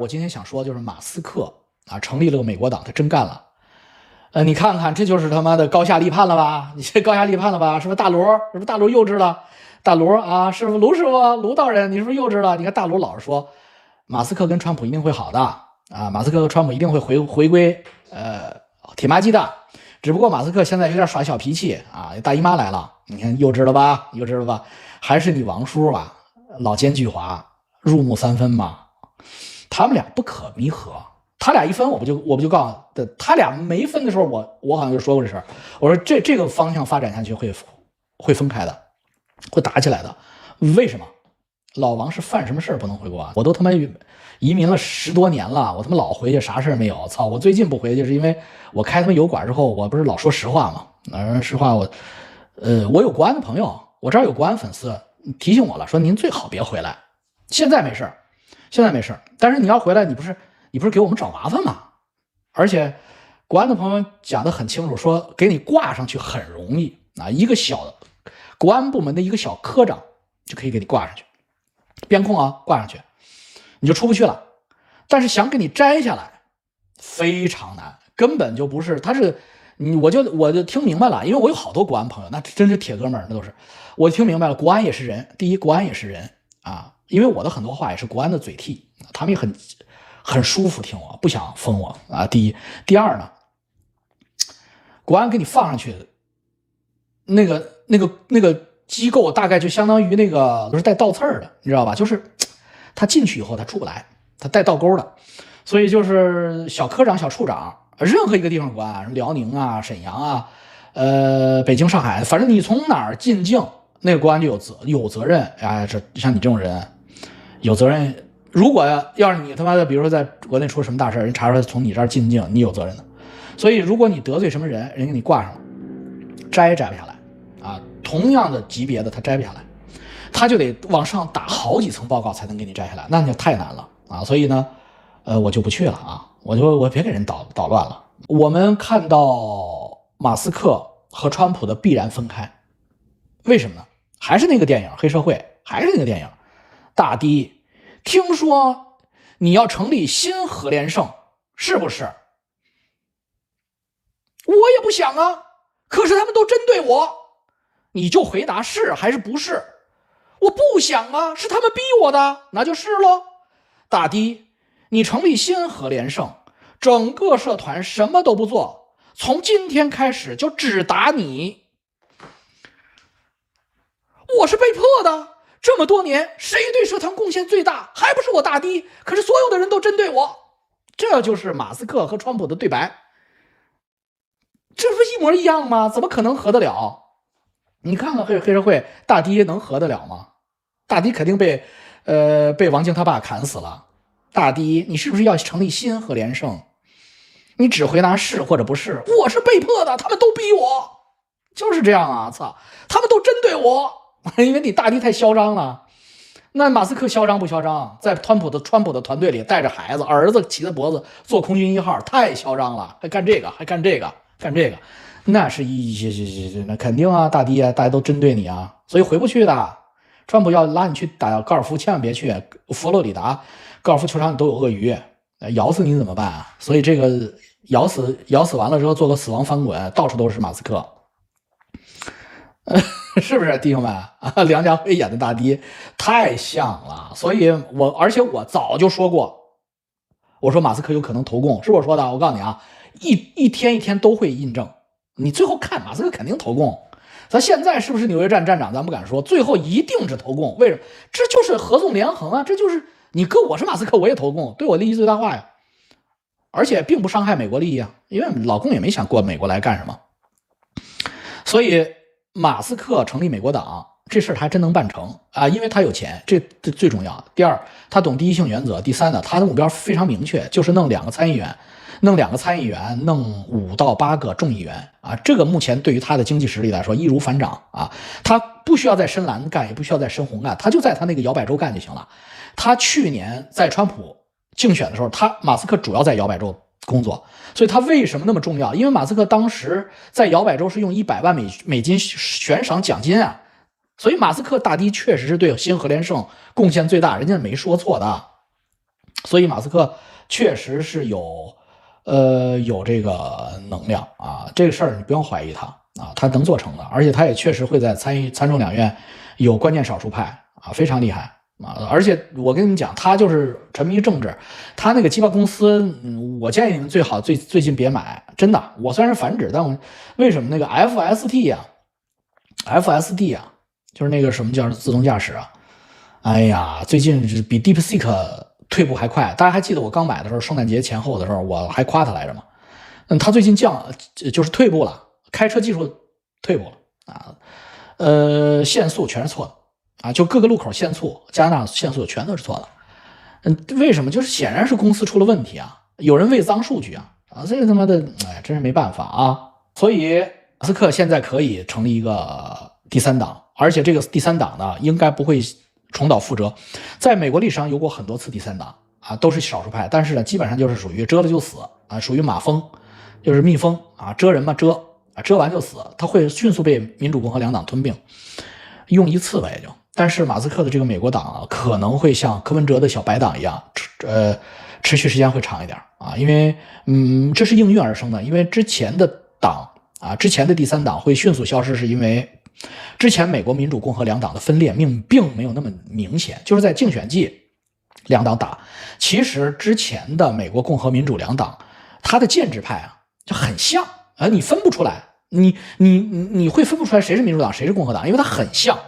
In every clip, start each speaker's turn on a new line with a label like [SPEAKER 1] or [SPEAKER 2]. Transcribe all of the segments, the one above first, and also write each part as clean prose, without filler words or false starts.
[SPEAKER 1] 我今天想说就是马斯克啊，成立了个美国党，他真干了。你看看，这就是他妈的高下立判了吧？你这高下立判了吧？是不是大罗？是不是大罗幼稚了？大罗啊，师傅卢师傅卢道人，你是不是幼稚了？你看大罗老是说，马斯克跟川普一定会好的啊，马斯克和川普一定会回归铁妈鸡的。只不过马斯克现在有点耍小脾气啊，大姨妈来了，你看幼稚了吧？幼稚了吧？还是你王叔吧，老奸巨猾，入木三分嘛。他们俩不可弥合，他俩一分我不就告诉他俩没分的时候，我好像就说过这事儿，我说这个方向发展下去会分开的，会打起来的。为什么？老王是犯什么事儿不能回国啊？我都他妈移民了10多年了，我他妈老回去啥事儿没有。操！我最近不回去是因为我开他妈油管之后，我不是老说实话吗？实话我有国安的朋友，我这儿有国安粉丝提醒我了，说您最好别回来。现在没事，但是你要回来，你不是给我们找麻烦吗？而且国安的朋友讲得很清楚，说给你挂上去很容易啊，一个小的国安部门的一个小科长就可以给你挂上去，边控啊挂上去，你就出不去了。但是想给你摘下来非常难，根本就不是，他是我就听明白了，因为我有好多国安朋友，那真是铁哥们儿，那都是我听明白了，国安也是人，第一国安也是人啊，因为我的很多话也是国安的嘴替，他们也很舒服听我，不想封我啊。第一，第二呢，国安给你放上去的那个机构大概就相当于那个不是带倒刺儿的，你知道吧？就是他进去以后他出不来，他带倒钩的，所以就是小科长、小处长，任何一个地方国安，辽宁啊、沈阳啊、北京、上海，反正你从哪儿进境，那个国安就有责任。哎，这像你这种人有责任。如果要是你他妈的，比如说在国内出什么大事，人查出来从你这儿进境，你有责任的。所以如果你得罪什么人，人给你挂上了，摘不下来啊。同样的级别的他摘不下来，他就得往上打好几层报告才能给你摘下来，那就太难了啊。所以呢，我就不去了啊，我别给人捣乱了。我们看到马斯克和川普的必然分开，为什么呢？还是那个电影《黑社会》，还是那个电影大堤。听说你要成立新核联盛，是不是？我也不想啊，可是他们都针对我，你就回答是还是不是？我不想啊，是他们逼我的，那就是咯。大堤，你成立新核联盛，整个社团什么都不做，从今天开始就只打你。我是被迫的，这么多年谁对社团贡献最大，还不是我大堤？可是所有的人都针对我。这就是马斯克和川普的对白，这不是一模一样吗？怎么可能合得了？你看看黑社会，大堤能合得了吗？大堤肯定被王晶他爸砍死了。大堤，你是不是要成立新核联盛？你只回答是或者不是。我是被迫的，他们都逼我，就是这样啊！操，他们都针对我，因为你大堤太嚣张了。那马斯克嚣张不嚣张？在川普的团队里带着孩子，儿子骑着脖子坐空军1号，太嚣张了，还干这个，那是那肯定啊，大堤啊，大家都针对你啊，所以回不去的。川普要拉你去打高尔夫，千万别去。佛罗里达高尔夫球场里都有鳄鱼，咬死你怎么办啊？所以这个咬死完了之后做个死亡翻滚，到处都是马斯克，是不是弟兄们啊？梁家辉演的大堤太像了，所以而且我早就说过，我说马斯克有可能投共，是我说的。我告诉你啊，一天一天都会印证。你最后看马斯克肯定投共，咱现在是不是纽约站站长咱不敢说，最后一定是投共。为什么？这就是合纵连横啊，这就是你搁我是马斯克我也投共，对我利益最大化呀。而且并不伤害美国利益啊，因为老共也没想过美国来干什么。所以马斯克成立美国党这事儿他还真能办成啊，因为他有钱，这最重要。第二，他懂第一性原则。第三呢，他的目标非常明确，就是弄2个参议员，弄5到8个众议员啊。这个目前对于他的经济实力来说易如反掌啊。他不需要在深蓝干，也不需要在深红干，他就在他那个摇摆州干就行了。他去年在川普竞选的时候，马斯克主要在摇摆州工作，所以他为什么那么重要？因为马斯克当时在摇摆州是用100万美金悬赏奖金啊。所以马斯克大堤确实是对新核联盛贡献最大，人家没说错的所以马斯克确实是有这个能量啊，这个事儿你不用怀疑他啊，他能做成的，而且他也确实会在参众两院有关键少数派啊，非常厉害啊！而且我跟你们讲，他就是沉迷政治，他那个鸡巴公司，我建议你们最好最近别买，真的。我虽然是反指，但我为什么那个 FSD 啊，就是那个什么叫自动驾驶啊？哎呀，最近比 DeepSeek 退步还快。大家还记得我刚买的时候，圣诞节前后的时候，我还夸他来着吗？他最近就是退步了，开车技术退步了啊。限速全是错的啊，就各个路口限速，加拿大限速全都是错的。为什么？就是显然是公司出了问题啊，有人喂脏数据啊，这个他妈的，哎，真是没办法啊。所以马斯克现在可以成立一个第三党，而且这个第三党呢，应该不会重蹈覆辙。在美国历史上有过很多次第三党啊，都是少数派，但是呢，基本上就是属于蛰了就死啊，属于马蜂，就是蜜蜂啊，蛰人嘛，蛰完就死，他会迅速被民主共和两党吞并，用一次吧也就。但是马斯克的这个美国党啊，可能会像柯文哲的小白党一样，持续时间会长一点啊，因为这是应运而生的，因为之前的党啊，之前的第三党会迅速消失，是因为之前美国民主共和两党的分裂并没有那么明显，就是在竞选季两党打。其实之前的美国共和民主两党，它的建制派啊就很像啊，你分不出来，你会分不出来谁是民主党谁是共和党，因为它很像，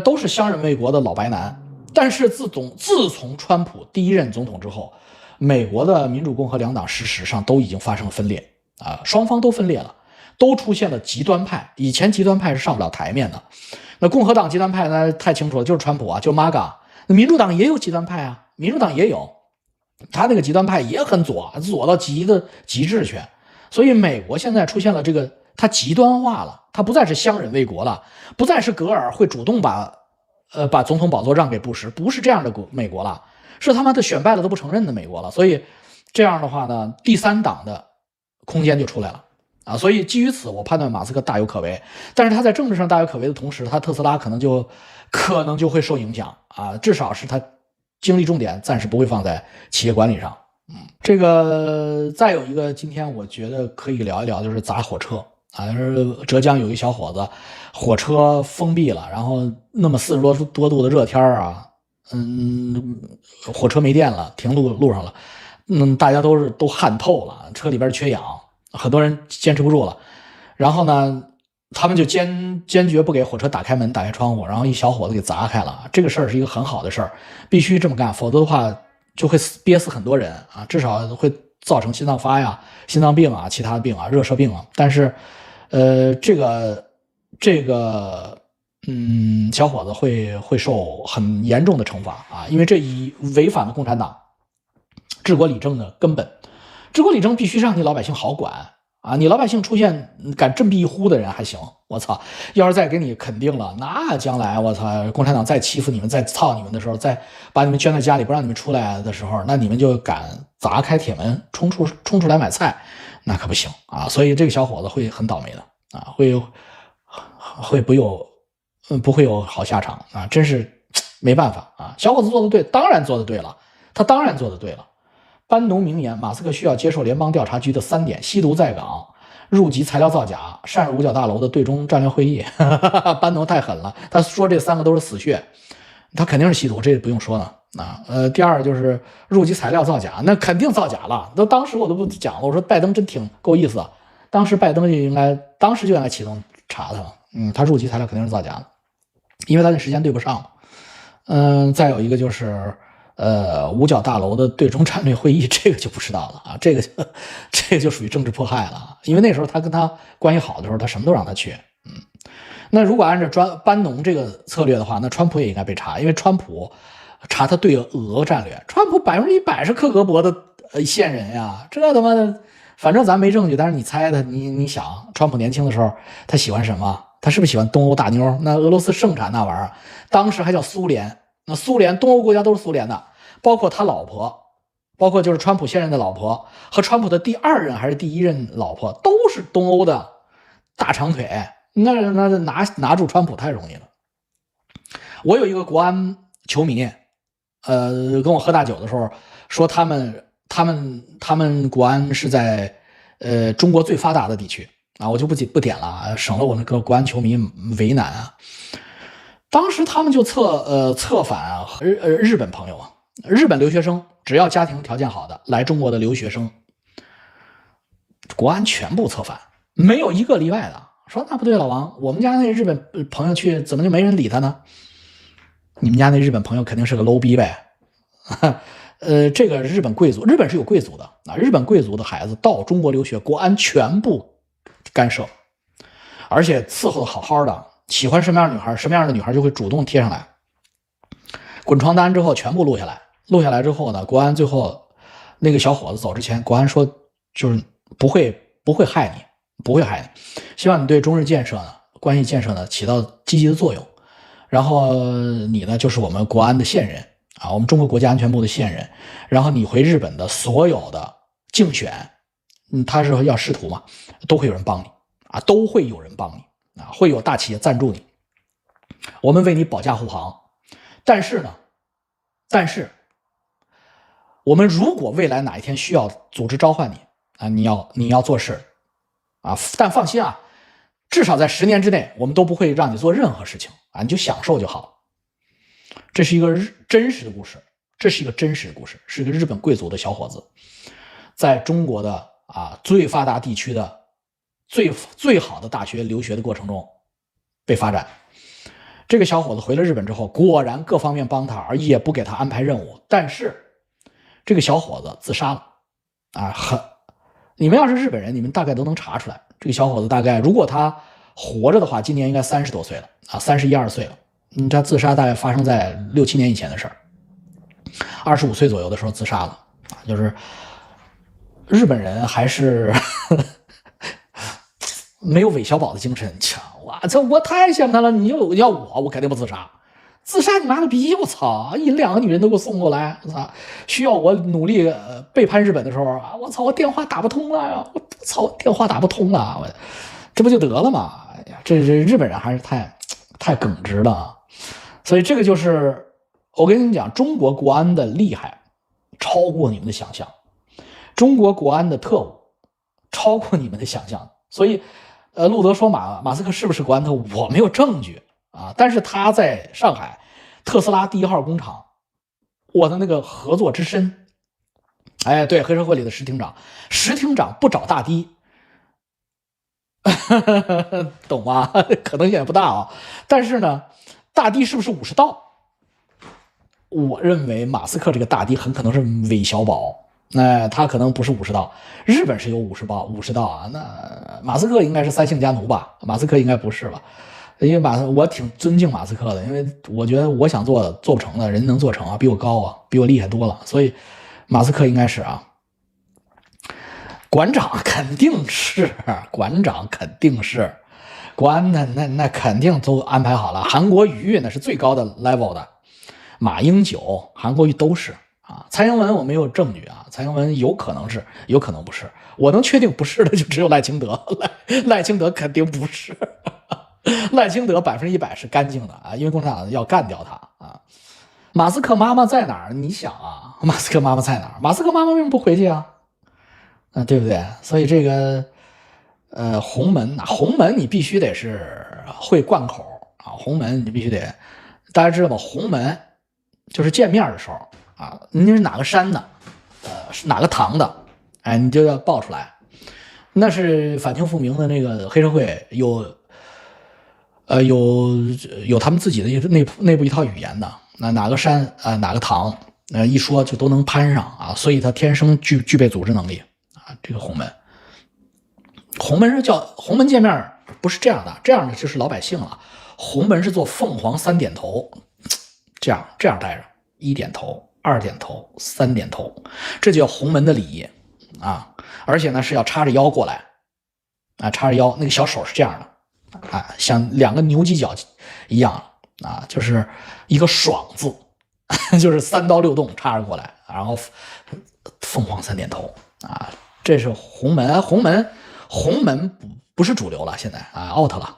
[SPEAKER 1] 都是相认为国的老白男。但是自从川普第一任总统之后，美国的民主共和两党事实上都已经发生了分裂啊，双方都分裂了，都出现了极端派。以前极端派是上不了台面的，那共和党极端派呢太清楚了，就是川普啊，就是 MAGA。那民主党也有极端派啊，民主党也有，他那个极端派也很左到极致去。所以美国现在出现了这个，它极端化了，它不再是相忍为国了，不再是格尔会主动把总统宝座让给布什，不是这样的美国了，是他妈的选败了都不承认的美国了。所以这样的话呢，第三党的空间就出来了啊。所以基于此，我判断马斯克大有可为。但是他在政治上大有可为的同时，他特斯拉可能就会受影响啊，至少是他精力重点暂时不会放在企业管理上。这个再有一个，今天我觉得可以聊一聊，就是砸火车啊。浙江有一小伙子，火车封闭了，然后那么40多度的热天啊，火车没电了，停路上了，大家都汗透了，车里边缺氧，很多人坚持不住了，然后呢，他们就坚决不给火车打开门、打开窗户，然后一小伙子给砸开了。这个事儿是一个很好的事儿，必须这么干，否则的话就会憋死很多人啊，至少会造成心脏发呀、心脏病啊、其他的病啊、热射病啊。但是，这个小伙子会受很严重的惩罚啊，因为这违反了共产党治国理政的根本。治国理政必须让你老百姓好管啊！你老百姓出现敢振臂一呼的人还行，我操！要是再给你肯定了，那将来我操，共产党再欺负你们、再操你们的时候，再把你们圈在家里不让你们出来的时候，那你们就敢砸开铁门冲出来买菜，那可不行啊！所以这个小伙子会很倒霉的啊，不会有好下场啊！真是没办法啊！小伙子做的对，当然做的对了，他当然做的对了。班农明言，马斯克需要接受联邦调查局的3点：吸毒在岗、入籍材料造假、擅入五角大楼的对中战略会议。班农太狠了，他说这3个都是死穴，他肯定是吸毒，这不用说了啊。第二就是入籍材料造假，那肯定造假了。当时我都不讲了，我说拜登真挺够意思，当时拜登当时就应该启动查他了。他入籍材料肯定是造假的，因为他的时间对不上。再有一个就是五角大楼的对中战略会议，这个就不知道了啊，这个就属于政治迫害了，因为那时候他跟他关系好的时候，他什么都让他去。那如果按照班农这个策略的话，那川普也应该被查，因为川普查他对俄战略，川普100%是克格勃的线人呀，这他妈的，反正咱没证据，但是你猜他，你想，川普年轻的时候他喜欢什么？他是不是喜欢东欧大妞？那俄罗斯盛产那玩意儿，当时还叫苏联，那苏联东欧国家都是苏联的。包括他老婆，包括就是川普现任的老婆和川普的第2任还是第1任老婆，都是东欧的大长腿，那拿住川普太容易了。我有一个国安球迷跟我喝大酒的时候说他们国安是在中国最发达的地区啊，我就不点了，省了我那个国安球迷为难啊。当时他们就策反日本朋友啊，日本留学生只要家庭条件好的来中国的留学生，国安全部策反，没有一个例外的。说那不对，老王，我们家那日本朋友去怎么就没人理他呢？你们家那日本朋友肯定是个 low 逼呗。这个日本贵族，日本是有贵族的啊，日本贵族的孩子到中国留学，国安全部干涉，而且伺候的好好的，喜欢什么样的女孩，什么样的女孩就会主动贴上来，滚床单之后全部录下来，录下来之后呢，国安最后那个小伙子走之前，国安说就是不会害你，不会害你，希望你对中日建设呢关系建设呢起到积极的作用，然后你呢就是我们国安的线人啊，我们中国国家安全部的线人，然后你回日本的所有的竞选，他是要仕途嘛，都会有人帮你啊，都会有人帮你啊，会有大企业赞助你，我们为你保驾护航。但是我们如果未来哪一天需要组织召唤你啊，你要做事啊，但放心啊，至少在10年之内，我们都不会让你做任何事情啊，你就享受就好了。这是一个真实的故事，是一个日本贵族的小伙子，在中国的最发达地区的最好的大学留学的过程中被发展。这个小伙子回了日本之后，果然各方面帮他，而也不给他安排任务，但是这个小伙子自杀了啊！你们要是日本人，你们大概都能查出来，这个小伙子大概如果他活着的话，今年应该30多岁了啊，31、2岁了。他自杀大概发生在6、7年以前的事儿，25岁左右的时候自杀了啊，就是日本人还是没有韦小宝的精神强。我太羡慕他了，你要我肯定不自杀。自杀你妈的逼！我操，你2个女人都给我送过来，我操！需要我努力背叛日本的时候啊，我操，我电话打不通了呀！我操，电话打不通了，我这不就得了吗？哎呀，这日本人还是太耿直了。所以这个就是我跟你们讲，中国国安的厉害超过你们的想象，中国国安的特务超过你们的想象。所以路德说马斯克是不是国安特务，我没有证据啊，但是他在上海特斯拉第1号工厂，我的那个合作之深，哎，对，黑社会里的石厅长不找大滴懂吗？可能性也不大啊，但是呢，大滴是不是50道？我认为马斯克这个大滴很可能是韦小宝，他可能不是50道，日本是有50道啊，那马斯克应该是3姓家奴吧？马斯克应该不是吧？因为我挺尊敬马斯克的，因为我觉得我想做不成的人能做成啊，比我高啊，比我厉害多了，所以马斯克应该是啊。馆长肯定是，国安那肯定都安排好了。韩国瑜那是最高的 level 的，马英九、韩国瑜都是啊。蔡英文我没有证据啊，蔡英文有可能是，有可能不是。我能确定不是的就只有赖清德，赖清德肯定不是，赖清德100%是干净的啊，因为共产党要干掉他啊。马斯克妈妈在哪儿？你想啊，马斯克妈妈在哪儿？马斯克妈妈为什么不回去啊？对不对？所以这个鸿门你必须得是会贯口啊，鸿门你必须得，大家知道吧？鸿门就是见面的时候啊，你是哪个山的，是哪个堂的，哎，你就要报出来。那是反清复明的那个黑社会有他们自己的内部一套语言的，哪个山哪个堂，一说就都能攀上啊，所以他天生具备组织能力。这个鸿门是叫鸿门见面，不是这样的，这样的就是老百姓了。鸿门是做凤凰3点头，这样带着1点头、2点头、3点头，这就叫鸿门的礼仪啊。而且呢是要叉着腰过来啊，叉着腰，那个小手是这样的啊，像2个牛犄角一样啊，就是一个爽字，就是3刀6洞叉着过来，然后凤凰3点头啊。这是鸿门不是主流了，现在out 了。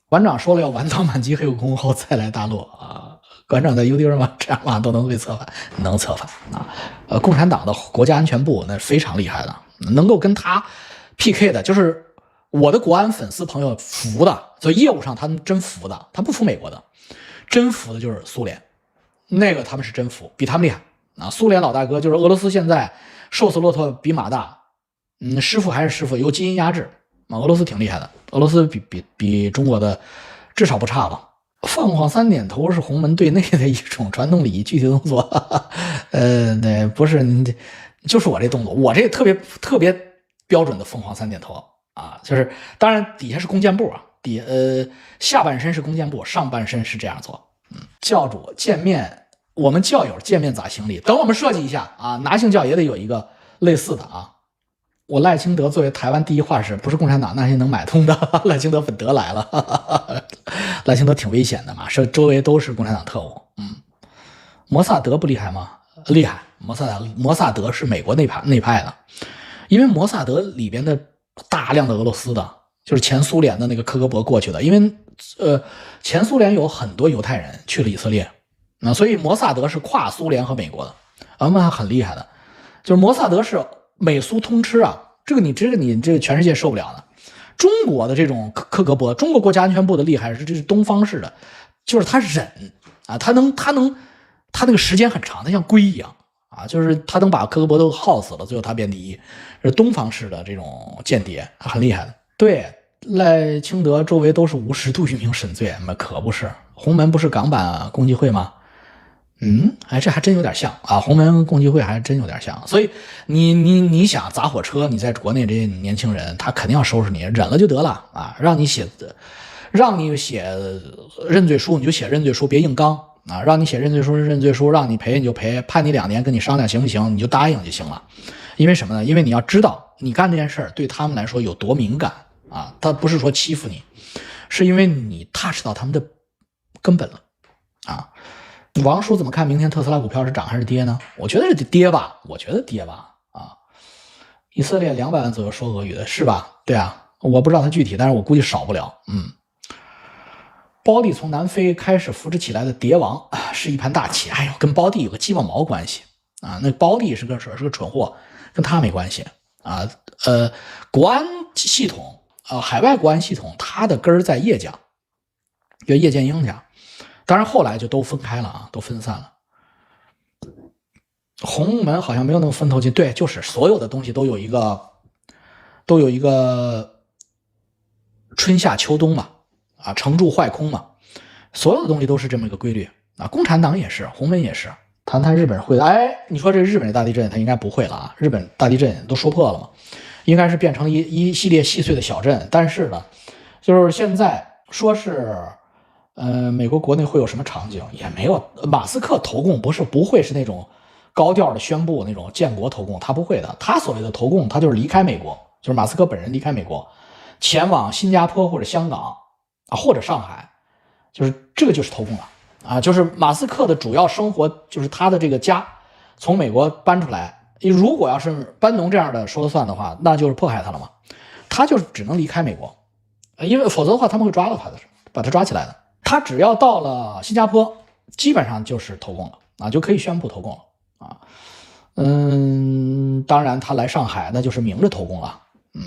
[SPEAKER 1] 馆长说了要完刀满级黑有功后再来大陆啊，馆长在 YouTube 吗？这样嘛都能被策反，能策反啊！共产党的国家安全部那非常厉害的，能够跟他 PK 的，就是我的国安粉丝朋友服的，所以业务上他们真服的，他不服美国的，真服的就是苏联，那个他们是真服，比他们厉害啊！苏联老大哥就是俄罗斯现在瘦死骆驼比马大，师傅还是师傅，有基因压制啊！俄罗斯挺厉害的，俄罗斯比中国的至少不差吧。凤凰三点头是洪门对内的一种传统礼仪，具体动作，对，不是你，就是我这动作，我这特别标准的凤凰三点头啊，就是当然底下是弓箭步啊，下半身是弓箭步，上半身是这样做。教主见面，我们教友见面咋行礼？等我们设计一下啊，拿性教也得有一个类似的啊。我赖清德作为台湾第一画师，不是共产党那些能买通的。赖清德粉德来了，赖清德挺危险的嘛，周围都是共产党特务。摩萨德不厉害吗？厉害，摩萨德是美国内派的，因为摩萨德里边的大量的俄罗斯的，就是前苏联的那个科格勃过去的，因为前苏联有很多犹太人去了以色列，所以摩萨德是跨苏联和美国的，那很厉害的，就是摩萨德是美苏通吃啊，这个你这全世界受不了的。中国的这种科格勃，中国国家安全部的厉害这是东方式的，就是他忍啊，他那个时间很长，他像龟一样啊，就是他能把科格勃都耗死了，最后他变第一，是东方式的这种间谍，很厉害的。对，赖清德周围都是50度一名神罪，那可不是。洪门不是港版共济会吗？这还真有点像啊，洪门共济会还真有点像。所以你想砸火车，你在国内这些年轻人，他肯定要收拾你，忍了就得了啊，让你写认罪书你就写认罪书，别硬刚啊，让你写认罪书，让你赔你就赔，判你2年跟你商量行不行，你就答应就行了。因为什么呢？因为你要知道你干这件事对他们来说有多敏感啊，他不是说欺负你，是因为你touch到他们的根本了啊。王叔怎么看明天特斯拉股票是涨还是跌呢？我觉得是跌吧，啊。以色列200万左右说俄语的是吧？对啊，我不知道它具体，但是我估计少不了。包弟从南非开始扶持起来的蝶王是一盘大棋，跟包弟有个鸡巴毛关系啊？那包弟是个蠢货，跟他没关系啊。国安系统海外国安系统，它的根儿在叶家，就叶剑英家。当然后来就都分开了啊，都分散了。洪门好像没有那么分头进，对，就是所有的东西都有一个春夏秋冬嘛，成住坏空嘛，所有的东西都是这么一个规律啊。共产党也是，洪门也是。谈谈日本会的，你说这日本的大地震，它应该不会了啊。日本大地震都说破了嘛，应该是变成了一系列细碎的小震。但是呢，就是现在说是。美国国内会有什么场景？也没有。马斯克投共不会是那种高调的宣布那种建国投共，他不会的。他所谓的投共，他就是离开美国，就是马斯克本人离开美国，前往新加坡或者香港或者上海，就是这个就是投共了啊！就是马斯克的主要生活就是他的这个家从美国搬出来。如果要是班农这样的说了算的话，那就是迫害他了嘛。他就是只能离开美国，因为否则的话他们会抓到他的，把他抓起来的。他只要到了新加坡，基本上就是投共了啊，就可以宣布投共了啊。当然他来上海那就是明着投共了。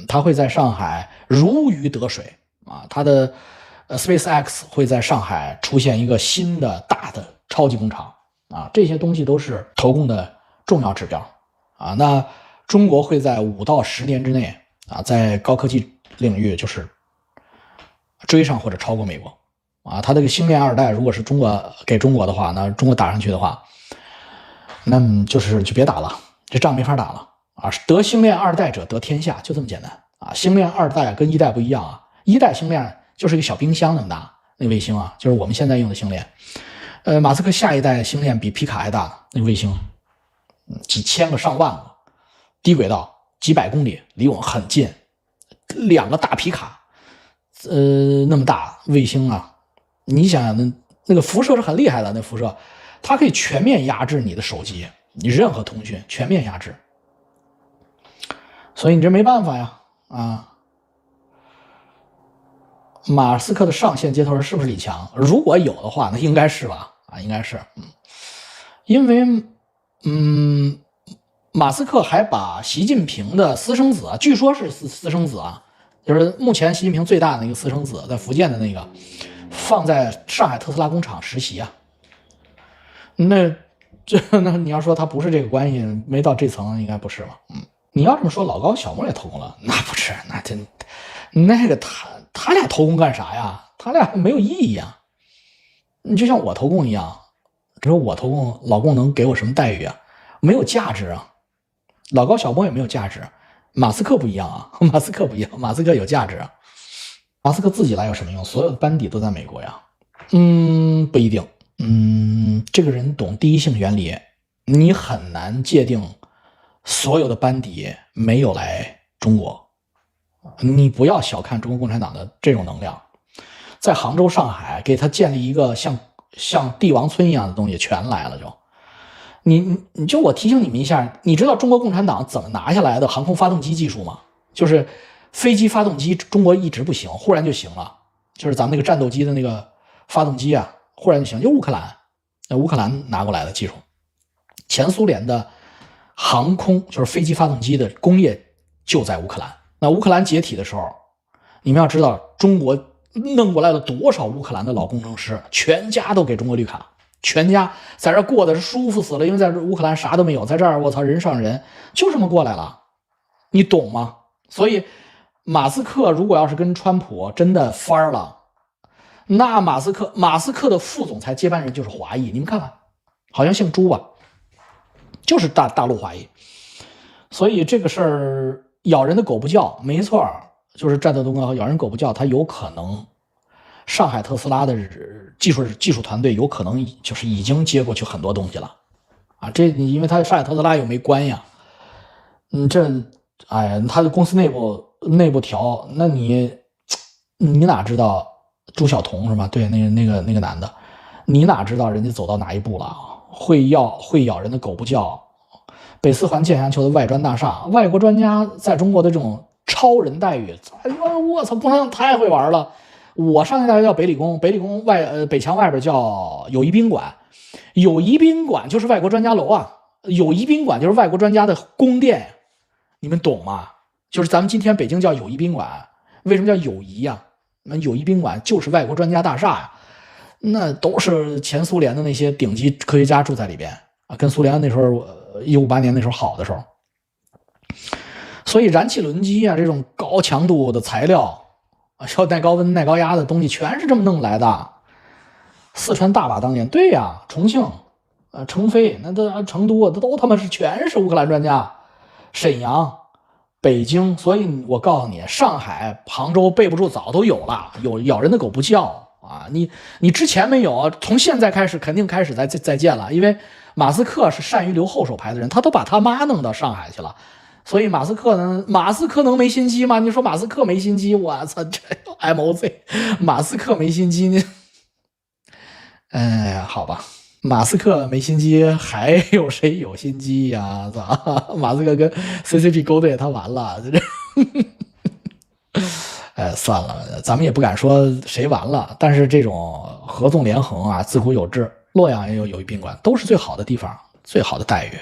[SPEAKER 1] 他会在上海如鱼得水啊。他的SpaceX 会在上海出现一个新的大的超级工厂啊，这些东西都是投共的重要指标啊。那中国会在5到10年之内啊，在高科技领域就是追上或者超过美国。他这个星链2代如果是给中国的话，那中国打上去的话，那就别打了，这仗没法打了啊！得星链2代者得天下，就这么简单啊！星链2代跟1代不一样啊，1代星链就是一个小冰箱那么大，那个卫星啊，就是我们现在用的星链。马斯克下一代星链比皮卡还大，那个卫星，几千个上万个，低轨道几百公里，离我们很近，2个大皮卡，那么大卫星啊！你想想，那个辐射是很厉害的，那辐射，它可以全面压制你的手机，你任何通讯全面压制，所以你这没办法呀啊！马斯克的上线接头人是不是李强？如果有的话，那应该是吧啊，应该是，因为马斯克还把习近平的私生子，据说是私生子啊，就是目前习近平最大的那个私生子，在福建的那个，放在上海特斯拉工厂实习啊。那你要说他不是这个关系，没到这层，应该不是吧？你要这么说，老高小莫也偷工了，那不是，那真那个他俩偷工干啥呀？他俩没有意义啊。你就像我投共一样，你说我投共，老共能给我什么待遇啊？没有价值啊。老高小莫也没有价值，马斯克不一样啊，马斯克不一样，马斯克有价值啊。马斯克自己来有什么用？所有的班底都在美国呀。不一定。这个人懂第一性原理，你很难界定所有的班底没有来中国。你不要小看中国共产党的这种能量，在杭州、上海给他建立一个像帝王村一样的东西，全来了就。你就我提醒你们一下，你知道中国共产党怎么拿下来的航空发动机技术吗？就是飞机发动机，中国一直不行，忽然就行了。就是咱们那个战斗机的那个发动机啊，忽然就行，就乌克兰拿过来的技术。前苏联的航空就是飞机发动机的工业就在乌克兰。那乌克兰解体的时候，你们要知道中国弄过来了多少乌克兰的老工程师，全家都给中国绿卡，全家在这过的是舒服死了，因为在乌克兰啥都没有，在这儿我操人上人，就这么过来了，你懂吗？所以马斯克如果要是跟川普真的翻了，那马斯克的副总裁接班人就是华裔，你们看看，好像姓朱吧，就是大陆华裔。所以这个事儿咬人的狗不叫，没错，就是战斗东哥咬人狗不叫，他有可能上海特斯拉的技术团队有可能就是已经接过去很多东西了啊，这因为他上海特斯拉又没关呀，他的公司内部调，那你哪知道朱晓彤是吧？对，那个男的，你哪知道人家走到哪一步了？会咬人的狗不叫。北四环建阳球的外专大厦，外国专家在中国的这种超人待遇，哎呦我操，共产党太会玩了。我上一大学叫北理工，北墙外边叫友谊宾馆，友谊宾馆就是外国专家楼啊，友谊宾馆就是外国专家的宫殿，你们懂吗？就是咱们今天北京叫友谊宾馆，为什么叫友谊呀？那友谊宾馆就是外国专家大厦呀，那都是前苏联的那些顶级科学家住在里边啊，跟苏联那时候158年那时候好的时候。所以燃气轮机啊，这种高强度的材料啊，要耐高温耐高压的东西全是这么弄来的。四川大把当年，对呀，重庆成飞，那都成都都他妈是全是乌克兰专家。沈阳北京，所以我告诉你，上海杭州备不住早都有了，有咬人的狗不叫啊。你之前没有，从现在开始肯定开始再见了，因为马斯克是善于留后手牌的人，他都把他妈弄到上海去了。所以马斯克能没心机吗？你说马斯克没心机，我操，这 MOZ， 马斯克没心机呢？哎呀，好吧，马斯克没心机，还有谁有心机呀？操，马斯克跟 CCP 勾兑，他完了，算了，咱们也不敢说谁完了，但是这种合纵连横啊，自古有之。洛阳也有友谊宾馆，都是最好的地方，最好的待遇。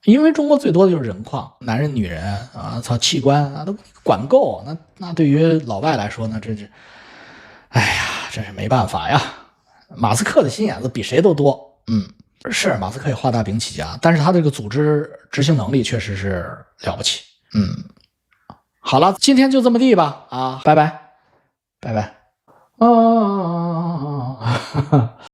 [SPEAKER 1] 因为中国最多的就是人矿，男人、女人啊，操，器官啊都管够。那对于老外来说呢，这是，哎呀，真是没办法呀。马斯克的心眼子比谁都多，是马斯克也画大饼起家，但是他这个组织执行能力确实是了不起。好了，今天就这么地吧，啊，拜拜，拜拜。